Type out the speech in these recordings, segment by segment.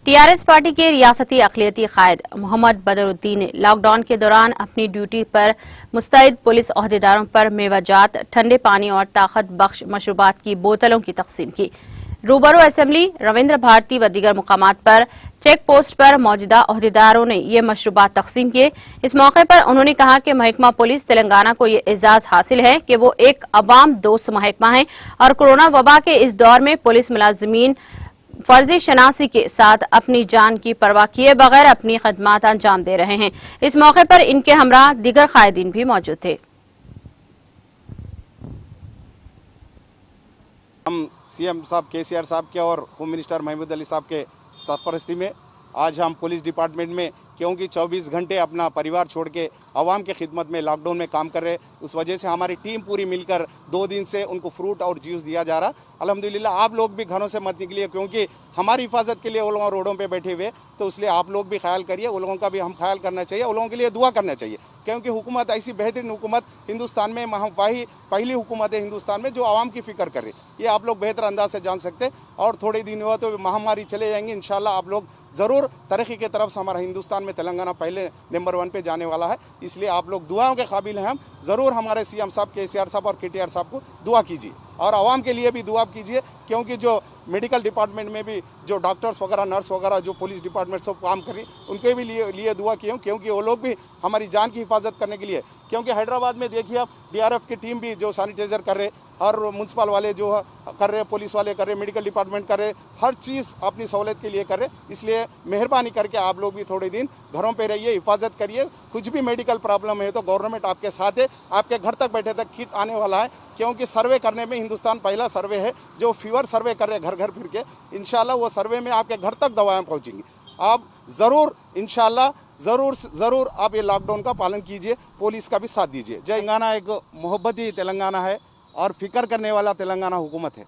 TRS party के रियासती अक़लियती कायद मोहम्मद बदरुद्दीन ने लॉकडाउन के दौरान अपनी ड्यूटी पर मुस्तैद पुलिस ओहदेदारों पर मेवाजात, ठंडे पानी और ताकत बख्श मशरूबात की बोतलों की तकसीम की। रूबरू असेंबली, रविंद्र भारती व दीगर मुकामात पर चेक पोस्ट पर मौजूदा ओहदेदारों ने ये मशरूबात तकसीम किए। इस मौके पर उन्होंने कहा कि महकमा पुलिस तेलंगाना को ये एजाज हासिल है कि वो एक अवाम दोस्त महकमा है और कोरोना वबा के इस दौर में पुलिस मुलाजिमीन फर्जी शनासी के साथ अपनी जान की परवाह किए बगैर अपनी खदमात अंजाम दे रहे हैं। इस मौके पर इनके हमरा दीगर कायदीन भी मौजूद थे। हम सीएम साहब केसीआर साहब के और होम मिनिस्टर महमूद अली साहब के सरपरस्ती में आज हम पुलिस डिपार्टमेंट में, क्योंकि 24 घंटे अपना परिवार छोड़ के आवाम के खिदमत में लॉकडाउन में काम कर रहे, उस वजह से हमारी टीम पूरी मिलकर 2 दिन से उनको फ्रूट और जूस दिया जा रहा। अल्हम्दुलिल्लाह आप लोग भी घरों से मत निकलिए, क्योंकि हमारी हिफाजत के लिए वो लोग रोडों पे बैठे हुए, तो इसलिए आप लोग भी ख्याल करिए, वो लोगों का भी हम ख्याल करना चाहिए, वो लोगों के लिए दुआ करना चाहिए, क्योंकि हुकूमत ऐसी बेहतरीन हुकूमत हिंदुस्तान में पहली हुकूमत है हिंदुस्तान में जो आवाम की फिक्र कर रही, ये आप लोग बेहतर अंदाज से जान सकते। और थोड़े दिन हुआ तो महामारी चले जाएंगे, इंशाल्लाह आप लोग ज़रूर तरक्की की तरफ से, हमारा हिंदुस्तान में तेलंगाना पहले नंबर 1 पे जाने वाला है, इसलिए आप लोग दुआओं के काबिल हैं। हम ज़रूर हमारे सीएम साहब केसीआर साहब और केटीआर साहब को दुआ कीजिए और आवाम के लिए भी दुआ कीजिए, क्योंकि जो मेडिकल डिपार्टमेंट में भी जो डॉक्टर्स वगैरह, नर्स वगैरह जो पुलिस डिपार्टमेंट सब काम करें, उनके भी लिए दुआ किए, क्योंकि वो लोग भी हमारी जान की हिफाजत करने के लिए, क्योंकि हैदराबाद में देखिए आप डीआरएफ की टीम भी जो सैनिटाइजर कर रहे और म्यूनसिपल वाले जो कर रहे, पुलिस वाले कर रहे, मेडिकल डिपार्टमेंट कर रहे, हर चीज़ अपनी सहूलियत के लिए कर रहे। इसलिए मेहरबानी करके आप लोग भी थोड़े दिन घरों पे रहिए, हिफाजत करिए। कुछ भी मेडिकल प्रॉब्लम है तो गवर्नमेंट आपके साथ है, आपके घर तक बैठे तक किट आने वाला है, क्योंकि सर्वे करने में हिंदुस्तान पहला सर्वे है जो फीवर सर्वे कर रहे घर घर फिर के। इंशाल्लाह वो सर्वे में आपके घर तक दवाएं पहुंचेंगी। आप ज़रूर इंशाल्लाह ज़रूर आप ये लॉकडाउन का पालन कीजिए, पुलिस का भी साथ दीजिए। तेलंगाना एक मोहब्बती तेलंगाना है और फिक्र करने वाला तेलंगाना हुकूमत है,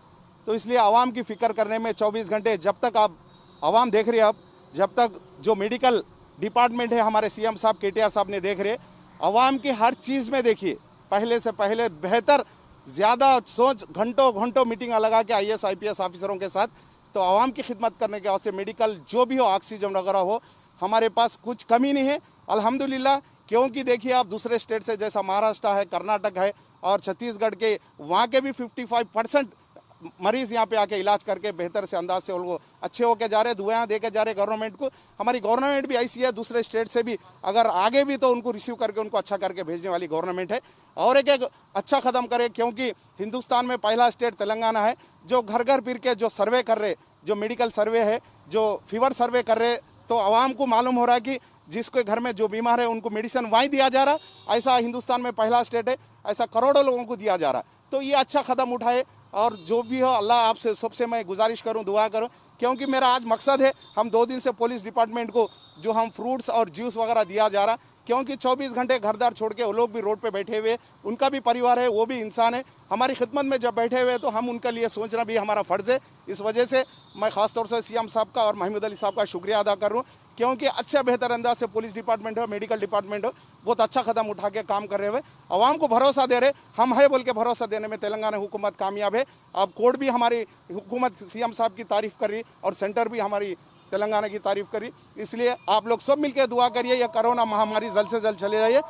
तो इसलिए आवाम की फ़िक्र करने में 24 घंटे जब तक आप आवाम देख रहे हैं, अब जब तक जो मेडिकल डिपार्टमेंट है हमारे सीएम साहब केटीआर साहब ने देख रहे, आवाम की हर चीज़ में देखिए पहले से पहले बेहतर ज़्यादा सोच, घंटों मीटिंग लगा के आईएएस आईपीएस ऑफिसरों के साथ, तो आवाम की खिदमत करने के वास्ते मेडिकल जो भी हो, ऑक्सीजन वगैरह हो, हमारे पास कुछ कमी नहीं है अल्हम्दुलिल्लाह। क्योंकि देखिए आप दूसरे स्टेट से जैसा महाराष्ट्र है, कर्नाटक है और छत्तीसगढ़ के, वहाँ के भी 55% मरीज़ यहाँ पे आके इलाज करके बेहतर से अंदाज से वो लोग अच्छे होके जा रहे, दुआएं दे के जा रहे गवर्नमेंट को। हमारी गवर्नमेंट भी ऐसी है, दूसरे स्टेट से भी अगर आगे भी तो उनको रिसीव करके उनको अच्छा करके भेजने वाली गवर्नमेंट है और एक अच्छा कदम करे, क्योंकि हिंदुस्तान में पहला स्टेट तेलंगाना है जो घर घर फिर के जो सर्वे कर रहे, जो मेडिकल सर्वे है, जो फीवर सर्वे कर रहे, तो आवाम को मालूम हो रहा है कि जिसके घर में जो बीमार है उनको मेडिसिन वहीं दिया जा रहा। ऐसा हिंदुस्तान में पहला स्टेट है, ऐसा करोड़ों लोगों को दिया जा रहा। तो ये अच्छा कदम उठाए और जो भी हो अल्लाह आपसे सबसे मैं गुजारिश करूं, दुआ करूं, क्योंकि मेरा आज मकसद है, हम 2 दिन से पुलिस डिपार्टमेंट को जो हम फ्रूट्स और जूस वगैरह दिया जा रहा, क्योंकि 24 घंटे घरदार छोड़ के वो लोग भी रोड पे बैठे हुए, उनका भी परिवार है, वो भी इंसान है, हमारी खिदमत में जब बैठे हुए तो हम उनके लिए सोचना भी हमारा फ़र्ज़ है। इस वजह से मैं ख़ास तौर से सीएम साहब का और महमूद अली साहब का शुक्रिया अदा कर रहा हूँ, क्योंकि अच्छा बेहतर अंदाज से पुलिस डिपार्टमेंट हो, मेडिकल डिपार्टमेंट हो, बहुत अच्छा कदम उठा के काम कर रहे हुए आवाम को भरोसा दे रहे। हम है बोल के भरोसा देने में तेलंगाना हुकूमत कामयाब है। अब कोर्ट भी हमारी हुकूमत सीएम साहब की तारीफ़ कर रही और सेंटर भी हमारी तेलंगाना की तारीफ़ करी। इसलिए आप लोग सब मिलकर दुआ करिए, यह कोरोना महामारी जल्द से जल्द चले जाइए।